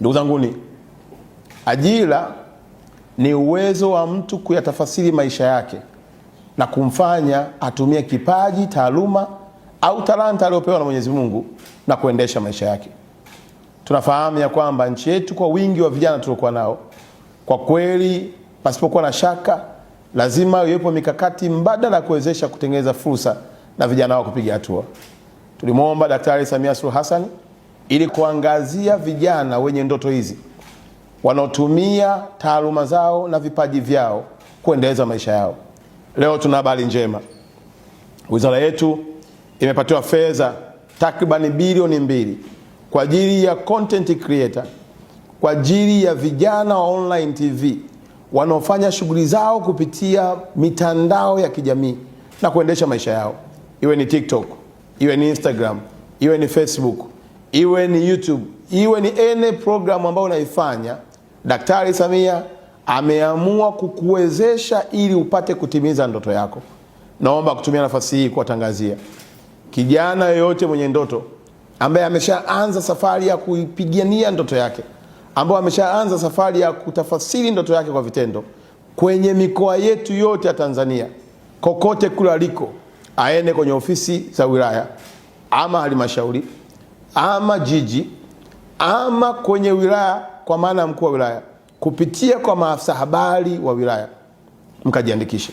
Ndugu zanguni, ajira ni uwezo wa mtu kuyatafasiri maisha yake na kumfanya atumie kipaji, taaluma au talanta aliyopewa na Mwenyezi Mungu na kuendesha maisha yake. Tunafahamu ya kwamba nchi yetu kwa wingi wa vijana tuliokuwa nao, kwa kweli pasipokuwa na shaka lazima iwepo mikakati mbadala kuwezesha kutengeneza fursa na vijana wao kupiga hatua. Tulimwomba Daktari Samia Suluhu Hassan ili kuangazia vijana wenye ndoto hizi wanaotumia taaluma zao na vipaji vyao kuendeleza maisha yao. Leo tuna habari njema. Wizara yetu imepatiwa fedha takriban bilioni 2 kwa ajili ya content creator, kwa ajili ya vijana wa online TV wanaofanya shughuli zao kupitia mitandao ya kijamii na kuendesha maisha yao. Iwe ni TikTok, iwe ni Instagram, iwe ni Facebook, iwe ni YouTube, iwe ni any program ambayo unaifanya, Daktari Samia ameamua kukuwezesha ili upate kutimiza ndoto yako. Naomba kutumia nafasi hii kuwatangazia kijana yeyote mwenye ndoto ambaye ameshaanza safari ya kuipigania ndoto yake, ambaye ameshaanza safari ya kutafasiri ndoto yake kwa vitendo kwenye mikoa yetu yote ya Tanzania, kokote kule aliko, aende kwenye ofisi za wilaya ama halmashauri ama jiji ama kwenye wilaya, kwa maana mkuu wa wilaya, kupitia kwa maafisa habari wa wilaya, mkajiandikishe.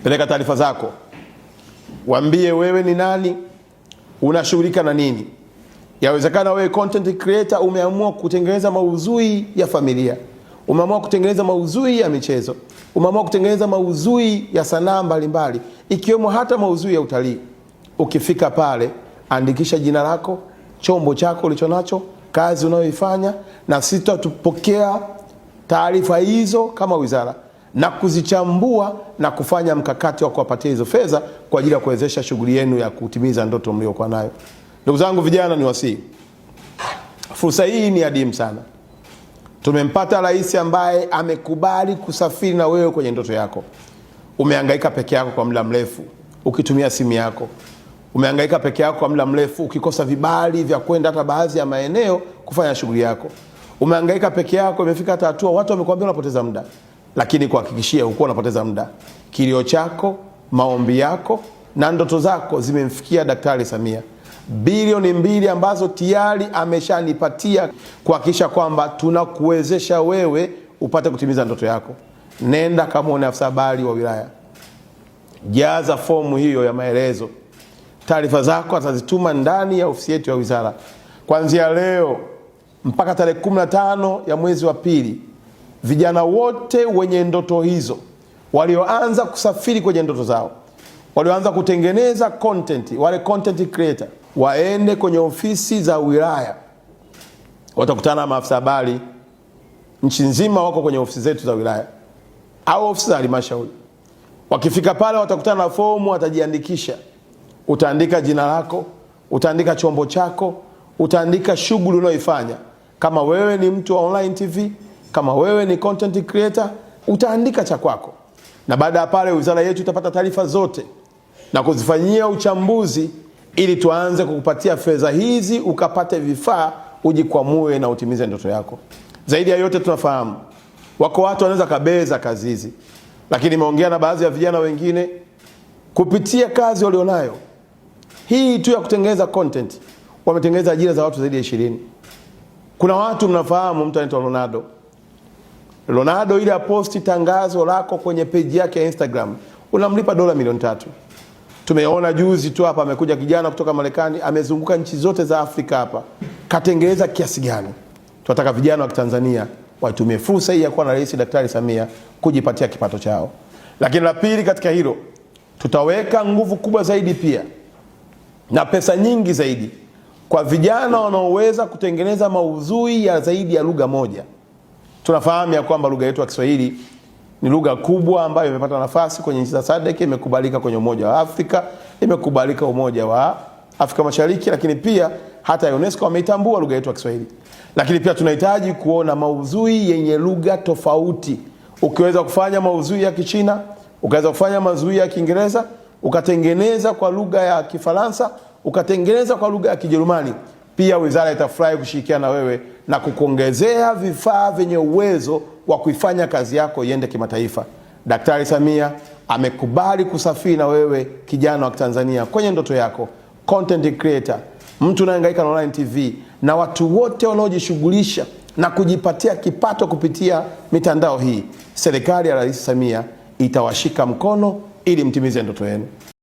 Peleka taarifa zako, waambie wewe ni nani, unashughulika na nini. Yawezekana wewe content creator umeamua kutengeneza maudhui ya familia, umeamua kutengeneza maudhui ya michezo, umeamua kutengeneza maudhui ya sanaa mbalimbali, ikiwemo hata maudhui ya utalii. Ukifika pale, andikisha jina lako, chombo chako ulichonacho, kazi unayoifanya, na sisi tutapokea taarifa hizo kama wizara na kuzichambua na kufanya mkakati wa kuwapatia hizo fedha kwa ajili ya kuwezesha shughuli yenu ya kutimiza ndoto mliokuwa nayo. Ndugu zangu vijana, ni wasii, fursa hii ni adimu sana. Tumempata rais ambaye amekubali kusafiri na wewe kwenye ndoto yako. Umehangaika peke yako kwa muda mrefu ukitumia simu yako. Umehangaika peke yako kwa muda mrefu ukikosa vibali vya kwenda hata baadhi ya maeneo kufanya shughuli yako. Umehangaika peke yako, imefika hata hatua watu wamekuambia unapoteza muda, lakini kuhakikishia huko unapoteza muda. Kilio chako, maombi yako na ndoto zako zimemfikia Daktari Samia. Bilioni 2 ambazo tayari ameshanipatia kuhakikisha kwamba tunakuwezesha wewe upate kutimiza ndoto yako. Nenda kama afisa habari wa wilaya, jaza fomu hiyo ya maelezo. Taarifa zako atazituma ndani ya ofisi yetu ya wizara kuanzia leo mpaka tarehe 15 ya mwezi wa pili. Vijana wote wenye ndoto hizo, walioanza kusafiri kwenye ndoto zao, walioanza kutengeneza content, wale content creator, waende kwenye ofisi za wilaya. Watakutana na maafisa habari nchi nzima, wako kwenye ofisi zetu za wilaya au ofisi za halmashauri. Wakifika pale watakutana na fomu, watajiandikisha. Utaandika jina lako, utaandika chombo chako, utaandika shughuli unayoifanya. Kama wewe ni mtu wa online TV, kama wewe ni content creator, utaandika cha kwako. Na baada ya pale wizara yetu itapata taarifa zote na kuzifanyia uchambuzi ili tuanze kukupatia fedha hizi ukapate vifaa ujikwamue na utimize ndoto yako. Zaidi ya yote, tunafahamu wako watu wanaweza kabeza kazi hizi, lakini nimeongea na baadhi ya vijana wengine kupitia kazi walionayo hii tu ya kutengeneza content, wametengeneza ajira za watu zaidi ya 20. Kuna watu mnafahamu, mtu anaitwa Ronaldo ile aposti tangazo lako kwenye page yake ya Instagram, unamlipa dola milioni 3. Tumeona juzi tu hapa amekuja kijana kutoka Marekani, amezunguka nchi zote za Afrika hapa, katengeneza kiasi gani. Tunataka vijana wa Tanzania watumie fursa hii ya kuwa na Rais Daktari Samia kujipatia kipato chao. Lakini la pili katika hilo, tutaweka nguvu kubwa zaidi pia na pesa nyingi zaidi kwa vijana wanaoweza kutengeneza maudhui ya zaidi ya lugha moja. Tunafahamu ya kwamba lugha yetu ya Kiswahili ni lugha kubwa ambayo imepata nafasi kwenye nchi za SADC, imekubalika kwenye Umoja wa Afrika, imekubalika Umoja wa Afrika Mashariki, lakini pia hata UNESCO wameitambua lugha yetu ya Kiswahili. Lakini pia tunahitaji kuona maudhui yenye lugha tofauti. Ukiweza kufanya maudhui ya Kichina, ukaweza kufanya maudhui ya Kiingereza, ukatengeneza kwa lugha ya Kifaransa, ukatengeneza kwa lugha ya Kijerumani, Pia wizara itafurahi kushirikiana na wewe na kukuongezea vifaa vyenye uwezo wa kuifanya kazi yako iende kimataifa. Daktari Samia amekubali kusafiri na wewe, kijana wa Tanzania, kwenye ndoto yako. Content creator, mtu unayehangaika na online TV, na watu wote wanaojishughulisha na kujipatia kipato kupitia mitandao hii, serikali ya Rais Samia itawashika mkono ili mtimize ndoto yenu.